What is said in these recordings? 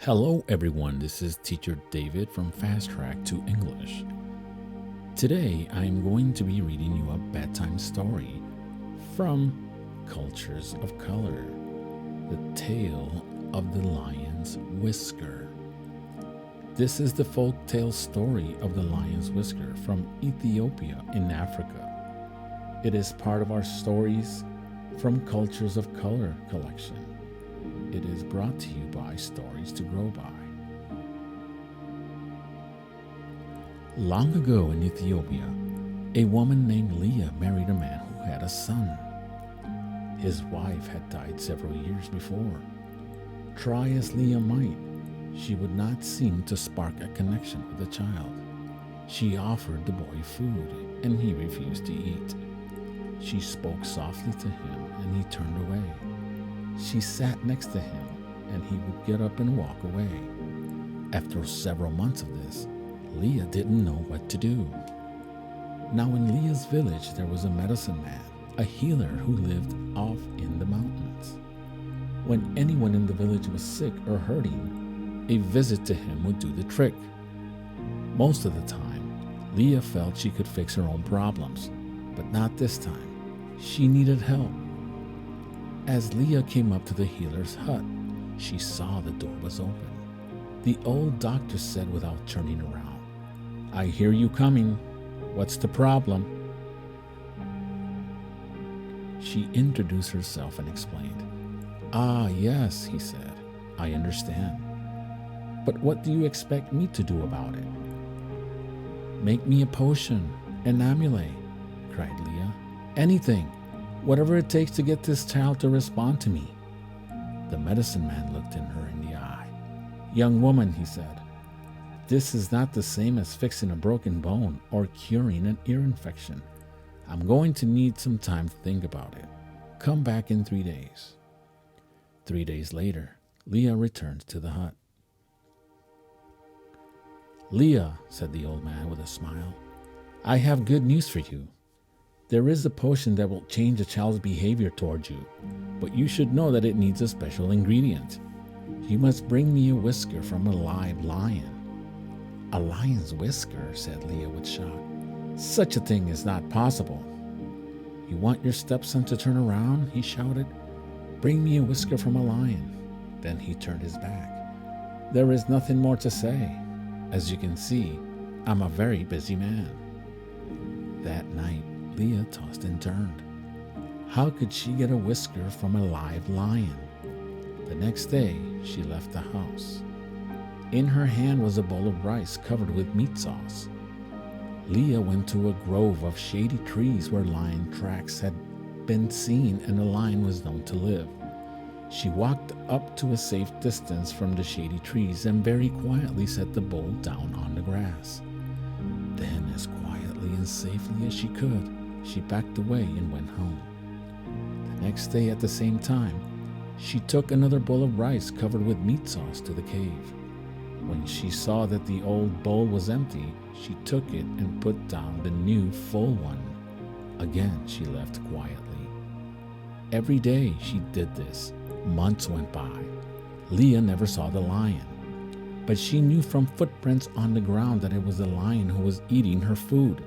Hello everyone, this is Teacher David from Fast Track to English. Today I am going to be reading you a bedtime story from Cultures of Color, the tale of the lion's whisker. This is the folktale story of the lion's whisker from Ethiopia in Africa. It is part of our Stories from Cultures of Color collection. It is brought to you by Stories to Grow By. Long ago in Ethiopia, a woman named Leah married a man who had a son. His wife had died several years before. Try as Leah might, she would not seem to spark a connection with the child. She offered the boy food, and he refused to eat. She spoke softly to him, and he turned away. She sat next to him, and he would get up and walk away. After several months of this, Leah didn't know what to do. Now in Leah's village there was a medicine man, a healer who lived off in the mountains. When anyone in the village was sick or hurting, a visit to him would do the trick. Most of the time, Leah felt she could fix her own problems, but not this time. She needed help. As Leah came up to the healer's hut, she saw the door was open. The old doctor said without turning around, "I hear you coming. What's the problem?" She introduced herself and explained. "Ah, yes," he said, "I understand. But what do you expect me to do about it?" "Make me a potion, an amulet," cried Leah. "Anything. Whatever it takes to get this child to respond to me." The medicine man looked her in the eye. "Young woman," he said, "this is not the same as fixing a broken bone or curing an ear infection. I'm going to need some time to think about it. Come back in 3 days. 3 days later, Leah returned to the hut. "Leah," said the old man with a smile, "I have good news for you. There is a potion that will change a child's behavior towards you, but you should know that it needs a special ingredient. You must bring me a whisker from a live lion." "A lion's whisker?" said Leah with shock. "Such a thing is not possible." "You want your stepson to turn around?" he shouted. "Bring me a whisker from a lion." Then he turned his back. "There is nothing more to say. As you can see, I'm a very busy man." That night, Leah tossed and turned. How could she get a whisker from a live lion? The next day, she left the house. In her hand was a bowl of rice covered with meat sauce. Leah went to a grove of shady trees where lion tracks had been seen and a lion was known to live. She walked up to a safe distance from the shady trees and very quietly set the bowl down on the grass. Then, as quietly and safely as she could, she backed away and went home. The next day at the same time, she took another bowl of rice covered with meat sauce to the cave. When she saw that the old bowl was empty, she took it and put down the new full one. Again, she left quietly. Every day she did this. Months went by. Leah never saw the lion, but she knew from footprints on the ground that it was the lion who was eating her food.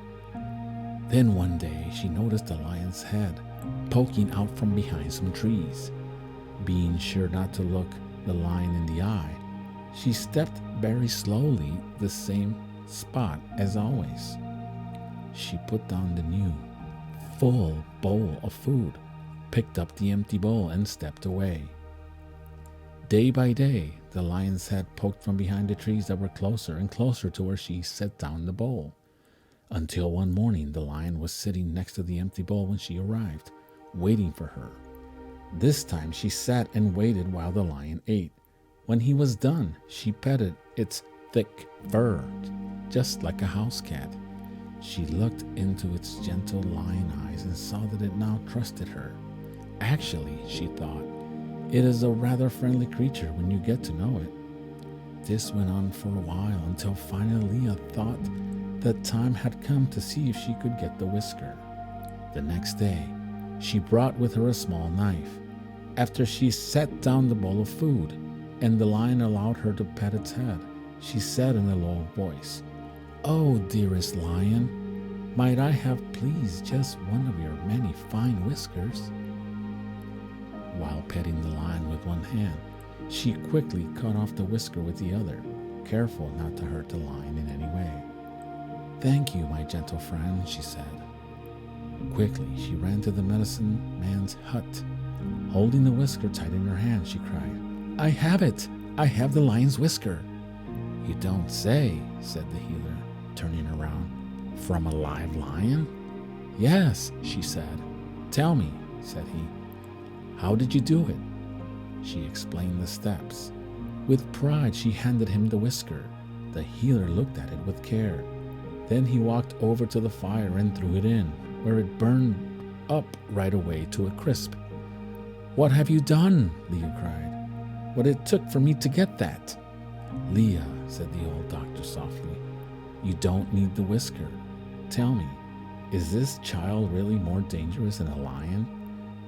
Then one day she noticed the lion's head poking out from behind some trees. Being sure not to look the lion in the eye, she stepped very slowly the same spot as always. She put down the new, full bowl of food, picked up the empty bowl, and stepped away. Day by day, the lion's head poked from behind the trees that were closer and closer to where she set down the bowl. Until one morning, the lion was sitting next to the empty bowl when she arrived, waiting for her. This time she sat and waited while the lion ate. When he was done, she petted its thick fur, just like a house cat. She looked into its gentle lion eyes and saw that it now trusted her. Actually, she thought, it is a rather friendly creature when you get to know it. This went on for a while until finally Leah thought the time had come to see if she could get the whisker. The next day, she brought with her a small knife. After she set down the bowl of food, and the lion allowed her to pet its head. She said in a low voice, "Oh, dearest lion, might I have please just one of your many fine whiskers?" While petting the lion with one hand, she quickly cut off the whisker with the other, careful not to hurt the lion in any way. "Thank you, my gentle friend," she said. Quickly, she ran to the medicine man's hut. Holding the whisker tight in her hand, she cried, "I have it! I have the lion's whisker!" "You don't say," said the healer, turning around. "From a live lion?" "Yes," she said. "Tell me," said he, "how did you do it?" She explained the steps. With pride, she handed him the whisker. The healer looked at it with care. Then he walked over to the fire and threw it in, where it burned up right away to a crisp. "What have you done?" Leah cried. "What it took for me to get that." "Leah," said the old doctor softly, "you don't need the whisker. Tell me, is this child really more dangerous than a lion?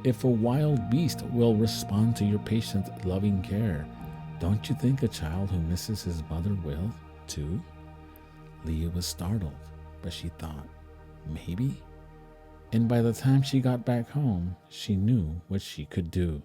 If a wild beast will respond to your patient's loving care, don't you think a child who misses his mother will, too?" Leah was startled, but she thought, maybe. And by the time she got back home, she knew what she could do.